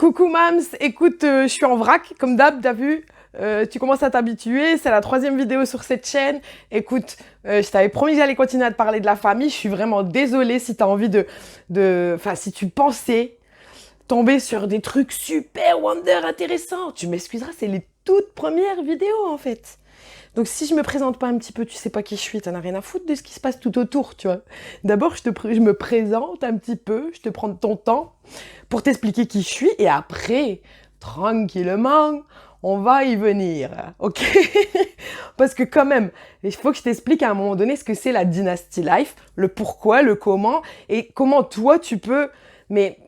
Coucou Mams, écoute, je suis en vrac, comme d'hab, t'as vu. Tu commences à t'habituer, c'est la troisième vidéo sur cette chaîne. Écoute, je t'avais promis que j'allais continuer à te parler de la famille. Je suis vraiment désolée si t'as envie Enfin, si tu pensais tomber sur des trucs super wonder intéressants. Tu m'excuseras, c'est les toutes premières vidéos en fait. Donc si je me présente pas un petit peu, tu sais pas qui je suis, t'en as rien à foutre de ce qui se passe tout autour, tu vois. D'abord, je me présente un petit peu, je te prends ton temps pour t'expliquer qui je suis, et après, tranquillement, on va y venir, ok? Parce que quand même, il faut que je t'explique à un moment donné ce que c'est la Dynasty Life, le pourquoi, le comment, et comment toi tu peux... Mais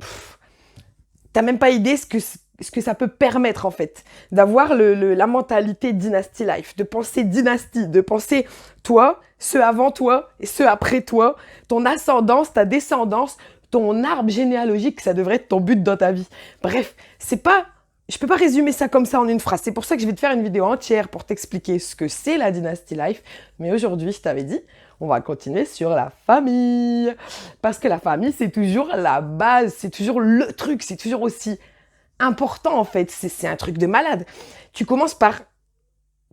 t'as même pas idée ce que ça peut permettre en fait, d'avoir la mentalité Dynasty Life, de penser dynastie, de penser toi, ceux avant toi et ceux après toi, ton ascendance, ta descendance, ton arbre généalogique, ça devrait être ton but dans ta vie. Bref, c'est pas... Je peux pas résumer ça comme ça en une phrase. C'est pour ça que je vais te faire une vidéo entière pour t'expliquer ce que c'est la Dynasty Life. Mais aujourd'hui, je t'avais dit, on va continuer sur la famille. Parce que la famille, c'est toujours la base, c'est toujours le truc, c'est toujours aussi important en fait. C'est un truc de malade. Tu commences par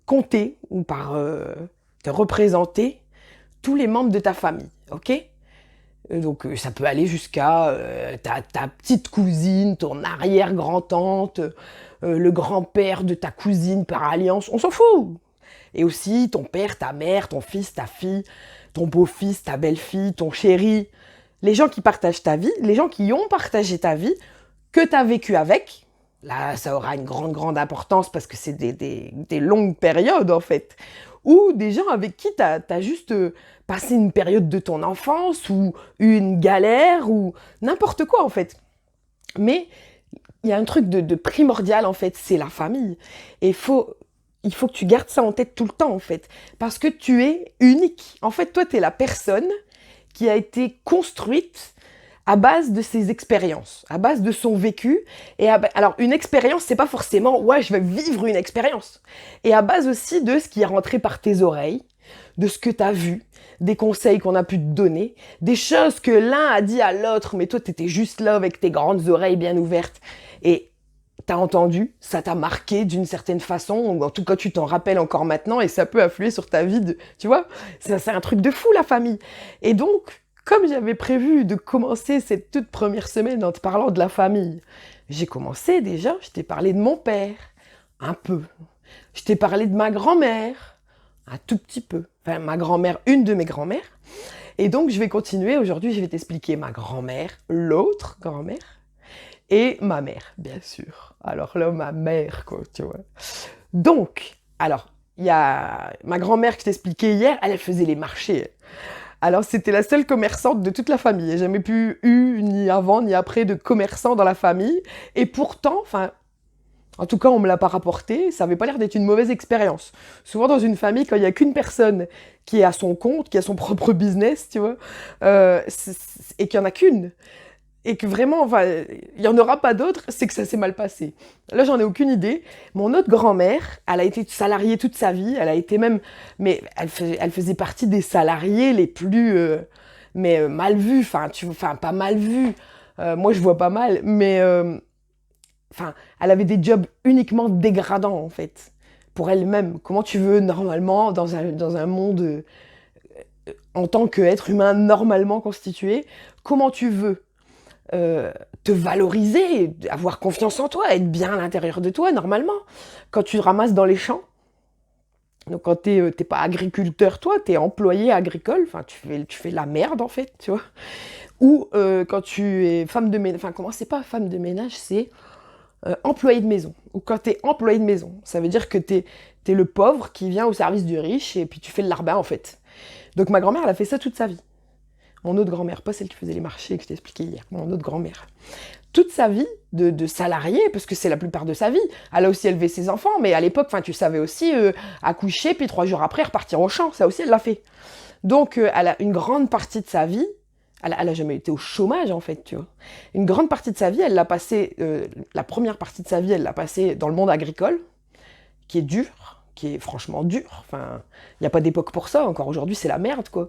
compter ou par te représenter tous les membres de ta famille, ok? Donc ça peut aller jusqu'à ta petite cousine, ton arrière-grand-tante, le grand-père de ta cousine par alliance, on s'en fout. Et aussi ton père, ta mère, ton fils, ta fille, ton beau-fils, ta belle-fille, ton chéri. Les gens qui partagent ta vie, les gens qui ont partagé ta vie, que tu as vécu avec. Là, ça aura une grande importance parce que c'est des longues périodes en fait. Ou des gens avec qui tu as juste passé une période de ton enfance ou eu une galère ou n'importe quoi en fait. Mais il y a un truc de primordial en fait, c'est la famille. Et il faut que tu gardes ça en tête tout le temps en fait. Parce que tu es unique. En fait, toi, tu es la personne qui a été construite à base de ses expériences, à base de son vécu. Alors, une expérience, c'est pas forcément « ouais, je vais vivre une expérience ». Et à base aussi de ce qui est rentré par tes oreilles, de ce que tu as vu, des conseils qu'on a pu te donner, des choses que l'un a dit à l'autre, mais toi, tu étais juste là avec tes grandes oreilles bien ouvertes. Et t'as entendu, ça t'a marqué d'une certaine façon, ou en tout cas, tu t'en rappelles encore maintenant, et ça peut influer sur ta vie, tu vois. C'est un truc de fou, la famille. Et donc... Comme j'avais prévu de commencer cette toute première semaine en te parlant de la famille, j'ai commencé déjà, je t'ai parlé de mon père, un peu. Je t'ai parlé de ma grand-mère, un tout petit peu. Enfin, ma grand-mère, une de mes grand-mères. Et donc, je vais continuer. Aujourd'hui, je vais t'expliquer ma grand-mère, l'autre grand-mère, et ma mère, bien sûr. Alors là, ma mère, quoi, tu vois. Donc, alors, il y a ma grand-mère que je t'expliquais hier, elle faisait les marchés. Alors, c'était la seule commerçante de toute la famille. J'ai jamais eu, ni avant, ni après, de commerçant dans la famille. Et pourtant, enfin, en tout cas, on me l'a pas rapporté, ça avait pas l'air d'être une mauvaise expérience. Souvent, dans une famille, quand il y a qu'une personne qui est à son compte, qui a son propre business, tu vois, et qu'il y en a qu'une, et que vraiment, enfin, il n'y en aura pas d'autres, c'est que ça s'est mal passé. Là, j'en ai aucune idée. Mon autre grand-mère, elle a été salariée toute sa vie, elle a été même... Mais elle faisait partie des salariés les plus... mal vus, enfin, pas mal vus. Moi, je vois pas mal, mais... elle avait des jobs uniquement dégradants, en fait, pour elle-même. Comment tu veux, normalement, dans un monde... en tant qu'être humain normalement constitué, comment tu veux te valoriser, avoir confiance en toi, être bien à l'intérieur de toi, normalement. Quand tu ramasses dans les champs, donc quand t'es pas agriculteur, toi, t'es employé agricole, enfin, tu fais la merde, en fait, tu vois. Ou quand tu es femme de ménage, enfin, comment c'est pas femme de ménage, c'est employé de maison. Ou quand t'es employé de maison, ça veut dire que t'es le pauvre qui vient au service du riche et puis tu fais le larbin, en fait. Donc ma grand-mère, elle a fait ça toute sa vie. Mon autre grand-mère, pas celle qui faisait les marchés que je t'ai expliqué hier, mon autre grand-mère. Toute sa vie de salarié, parce que c'est la plupart de sa vie. Elle a aussi élevé ses enfants, mais à l'époque, tu savais aussi accoucher, puis 3 jours après repartir au champ, ça aussi elle l'a fait. Donc elle a une grande partie de sa vie, elle a jamais été au chômage en fait, tu vois. Une grande partie de sa vie, elle l'a passée, la première partie de sa vie, elle l'a passée dans le monde agricole, qui est dur, qui est franchement dur. Enfin, il n'y a pas d'époque pour ça. Encore aujourd'hui, c'est la merde, quoi.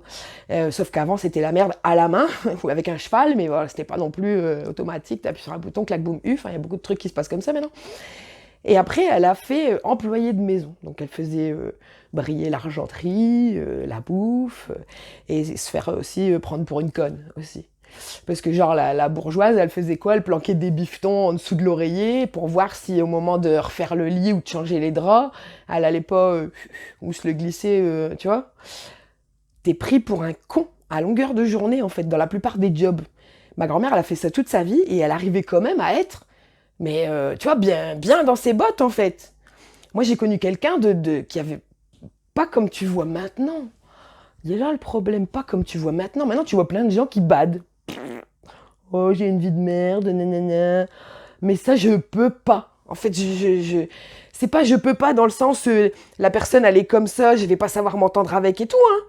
Sauf qu'avant, c'était la merde à la main, ou avec un cheval, mais voilà, c'était pas non plus automatique. T'appuies sur un bouton, clac, boum, Enfin, il y a beaucoup de trucs qui se passent comme ça maintenant. Et après, elle a fait employée de maison. Donc, elle faisait briller l'argenterie, la bouffe, et se faire aussi prendre pour une conne, aussi. Parce que genre la bourgeoise, elle faisait quoi? Elle planquait des bifetons en dessous de l'oreiller pour voir si au moment de refaire le lit ou de changer les draps, elle allait pas ou se le glisser, tu vois. T'es pris pour un con à longueur de journée en fait, dans la plupart des jobs. Ma grand-mère, elle a fait ça toute sa vie et elle arrivait quand même à être, mais tu vois, bien dans ses bottes en fait. Moi j'ai connu quelqu'un qui avait pas comme tu vois maintenant. Il y a là le problème, pas comme tu vois maintenant. Maintenant tu vois plein de gens qui badent. Oh, j'ai une vie de merde, nanana. Mais ça, je peux pas. En fait, c'est pas je peux pas dans le sens la personne elle est comme ça, je vais pas savoir m'entendre avec et tout, hein.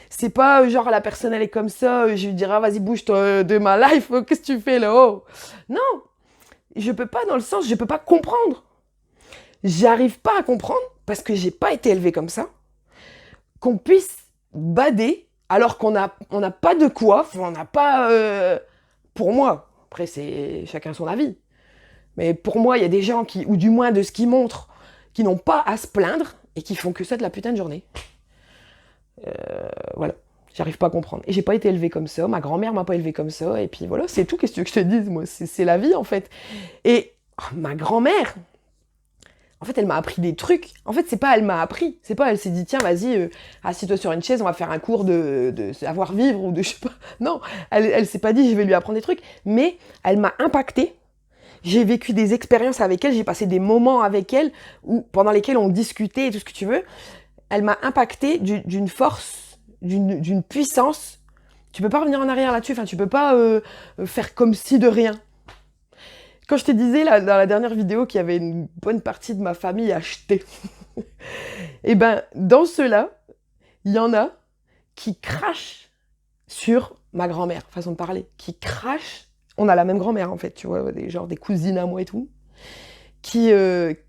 C'est pas genre la personne elle est comme ça, je lui dirai ah, vas-y bouge-toi de ma life, qu'est-ce que tu fais là? Oh. Non, je peux pas dans le sens je peux pas comprendre. J'arrive pas à comprendre parce que j'ai pas été élevée comme ça. Qu'on puisse bader alors on n'a pas de quoi, on n'a pas pour moi, après c'est chacun son avis, mais pour moi il y a des gens qui, ou du moins de ce qu'ils montrent, qui n'ont pas à se plaindre et qui font que ça de la putain de journée. Voilà, j'arrive pas à comprendre. Et j'ai pas été élevée comme ça, ma grand-mère m'a pas élevée comme ça, et puis voilà, c'est tout, qu'est-ce que je te dise, moi, c'est la vie en fait. Et ma grand-mère, en fait, elle m'a appris des trucs. En fait, c'est pas elle m'a appris. C'est pas elle s'est dit, tiens, vas-y, assis-toi sur une chaise, on va faire un cours de savoir-vivre ou de je sais pas. Non, elle s'est pas dit, je vais lui apprendre des trucs. Mais elle m'a impactée. J'ai vécu des expériences avec elle, j'ai passé des moments avec elle pendant lesquels on discutait et tout ce que tu veux. Elle m'a impactée d'une force, d'une puissance. Tu peux pas revenir en arrière là-dessus. Enfin, tu peux pas faire comme si de rien. Quand je te disais là, dans la dernière vidéo qu'il y avait une bonne partie de ma famille achetée, et ben dans ceux-là, il y en a qui crachent sur ma grand-mère, façon de parler, qui crachent. On a la même grand-mère en fait, tu vois, genre des cousines à moi et tout, qui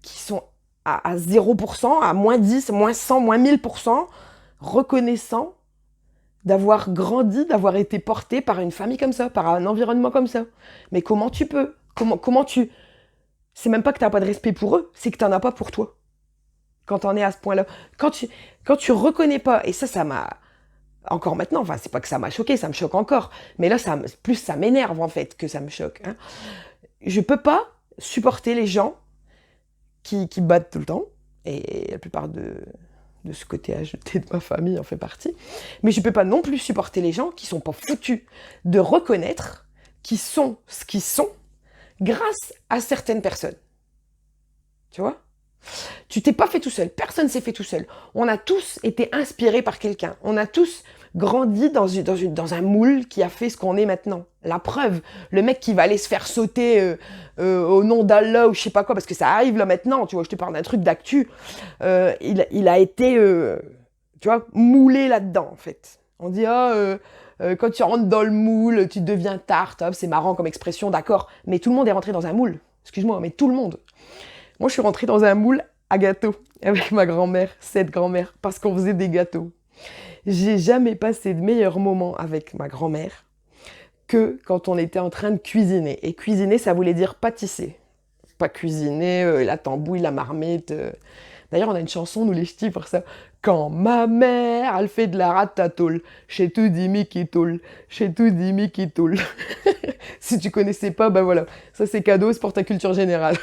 sont à 0%, à moins 10, moins 100, moins 1000%, reconnaissant d'avoir grandi, d'avoir été porté par une famille comme ça, par un environnement comme ça. Mais comment tu peux? Comment tu... C'est même pas que t'as pas de respect pour eux, c'est que t'en as pas pour toi. Quand t'en es à ce point-là. Quand tu reconnais pas, et ça m'a... Encore maintenant, enfin c'est pas que ça m'a choqué, ça me choque encore. Mais là, plus ça m'énerve en fait que ça me choque. Hein. Je peux pas supporter les gens qui battent tout le temps. Et la plupart de ce côté acheté de ma famille en fait partie. Mais je peux pas non plus supporter les gens qui sont pas foutus de reconnaître qu'ils sont ce qu'ils sont grâce à certaines personnes. Tu vois? Tu t'es pas fait tout seul, personne s'est fait tout seul. On a tous été inspirés par quelqu'un. On a tous grandi dans un moule qui a fait ce qu'on est maintenant. La preuve, le mec qui va aller se faire sauter au nom d'Allah ou je sais pas quoi, parce que ça arrive là maintenant, tu vois, je te parle d'un truc d'actu, il a été, tu vois, moulé là-dedans en fait. On dit, quand tu rentres dans le moule, tu deviens tarte, c'est marrant comme expression, d'accord, mais tout le monde est rentré dans un moule. Excuse-moi, mais tout le monde. Moi, je suis rentrée dans un moule à gâteaux avec ma grand-mère, cette grand-mère, parce qu'on faisait des gâteaux. J'ai jamais passé de meilleurs moments avec ma grand-mère que quand on était en train de cuisiner. Et cuisiner, ça voulait dire pâtisser. Pas cuisiner, la tambouille, la marmite. D'ailleurs, on a une chanson, nous les ch'tis, pour ça. Quand ma mère, elle fait de la ratatouille, j'ai tout dit Mickey Toul, j'ai tout dit Mickey Toul. Si tu connaissais pas, ben voilà. Ça, c'est cadeau, c'est pour ta culture générale.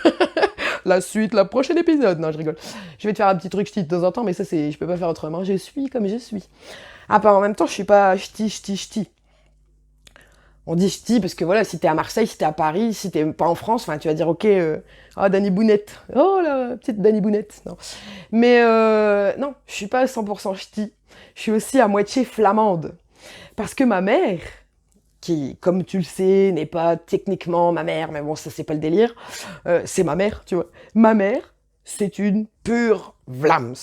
La suite, le prochain épisode. Non, je rigole. Je vais te faire un petit truc ch'ti de temps en temps, mais ça, je peux pas faire autrement. Je suis comme je suis. Ah, pas en même temps, je suis pas ch'ti. On dit ch'ti parce que voilà, si t'es à Marseille, si t'es à Paris, si t'es pas en France, enfin, tu vas dire, ok, Dany Bounette. Oh, la petite Dany Bounette. Non. Mais non, je suis pas 100% ch'ti. Je suis aussi à moitié flamande. Parce que ma mère, qui, comme tu le sais, n'est pas techniquement ma mère, mais bon, ça, c'est pas le délire. C'est ma mère, tu vois. Ma mère, c'est une pure Vlaams.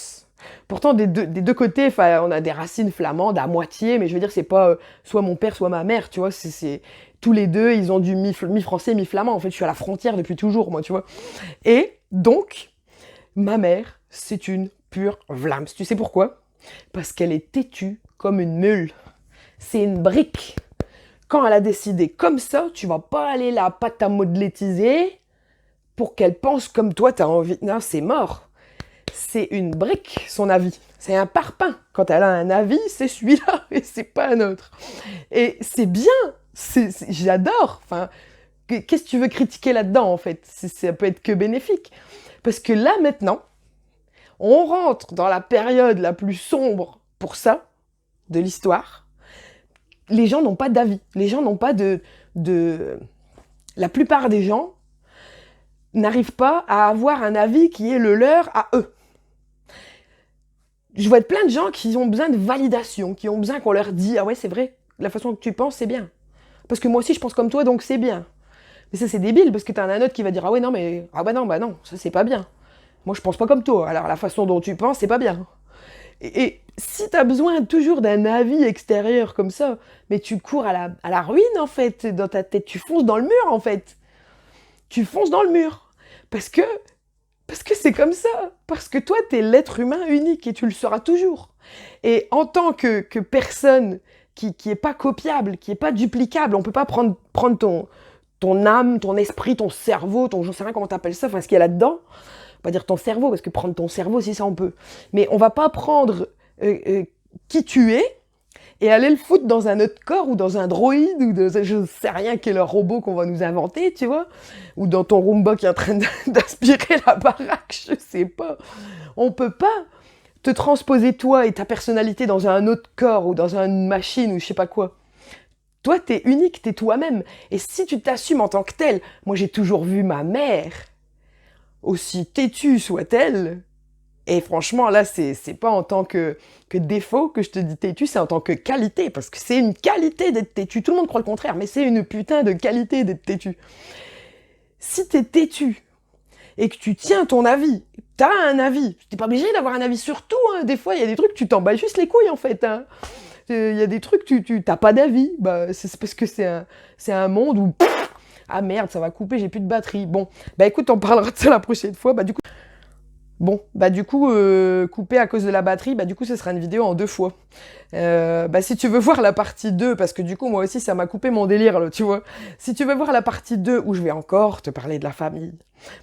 Pourtant, des deux côtés, on a des racines flamandes à moitié, mais je veux dire, c'est pas soit mon père, soit ma mère, tu vois. C'est tous les deux, ils ont du mi-français, mi-flamand. En fait, je suis à la frontière depuis toujours, moi, tu vois. Et donc, ma mère, c'est une pur vlams. Tu sais pourquoi? Parce qu'elle est têtue comme une mule. C'est une brique. Quand elle a décidé comme ça, tu vas pas aller la pâte à modéliser pour qu'elle pense comme toi t'as envie. Non, c'est mort. C'est une brique, son avis. C'est un parpaing. Quand elle a un avis, c'est celui-là et c'est pas un autre. Et c'est bien. J'adore. Enfin, qu'est-ce que tu veux critiquer là-dedans, en fait? Ça peut être que bénéfique. Parce que là, maintenant, on rentre dans la période la plus sombre pour ça, de l'histoire. Les gens n'ont pas d'avis. Les gens n'ont pas de... La plupart des gens n'arrivent pas à avoir un avis qui est le leur à eux. Je vois plein de gens qui ont besoin de validation, qui ont besoin qu'on leur dise « Ah ouais, c'est vrai, la façon que tu penses, c'est bien. Parce que moi aussi, je pense comme toi, donc c'est bien. » Mais ça, c'est débile, parce que t'as un autre qui va dire « Ah ouais, non, mais... Ah bah non, ça, c'est pas bien. Moi, je pense pas comme toi. Alors, la façon dont tu penses, c'est pas bien. » Et si t'as besoin toujours d'un avis extérieur comme ça, mais tu cours à la ruine, en fait, dans ta tête. Tu fonces dans le mur, en fait. Tu fonces dans le mur. Parce que c'est comme ça. Parce que toi, t'es l'être humain unique et tu le seras toujours. Et en tant que personne qui est pas copiable, qui est pas duplicable, on peut pas prendre ton âme, ton esprit, ton cerveau, j'en sais rien comment t'appelles ça, enfin ce qu'il y a là-dedans. On va pas dire ton cerveau, parce que prendre ton cerveau, si ça on peut. Mais on va pas prendre qui tu es et aller le foutre dans un autre corps ou dans un droïde ou dans je sais rien quel robot qu'on va nous inventer, tu vois, ou dans ton Roomba qui est en train d'aspirer la baraque, je sais pas. On peut pas te transposer toi et ta personnalité dans un autre corps ou dans une machine ou je sais pas quoi. Toi, t'es unique, t'es toi-même. Et si tu t'assumes en tant que tel, moi j'ai toujours vu ma mère, aussi têtue soit-elle, et franchement, là, c'est pas en tant que défaut que je te dis têtu, c'est en tant que qualité, parce que c'est une qualité d'être têtu. Tout le monde croit le contraire, mais c'est une putain de qualité d'être têtu. Si t'es têtu et que tu tiens ton avis, t'as un avis, t'es pas obligé d'avoir un avis sur tout, hein. Des fois, il y a des trucs, tu t'en bats juste les couilles, en fait, hein. Il y a des trucs, tu t'as pas d'avis, bah, c'est parce que c'est un monde où... Ah merde, ça va couper, j'ai plus de batterie. Bon, bah écoute, on parlera de ça la prochaine fois, bah du coup... Bon, bah du coup, coupé à cause de la batterie, bah du coup, ce sera une vidéo en 2 fois. Bah si tu veux voir la partie 2, parce que du coup, moi aussi, ça m'a coupé mon délire, là, tu vois. Si tu veux voir la partie 2, où je vais encore te parler de la famille,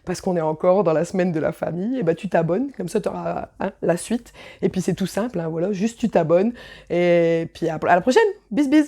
parce qu'on est encore dans la semaine de la famille, et bah tu t'abonnes, comme ça tu auras la suite. Et puis c'est tout simple, hein, voilà, juste tu t'abonnes, et puis à la prochaine, bis bis.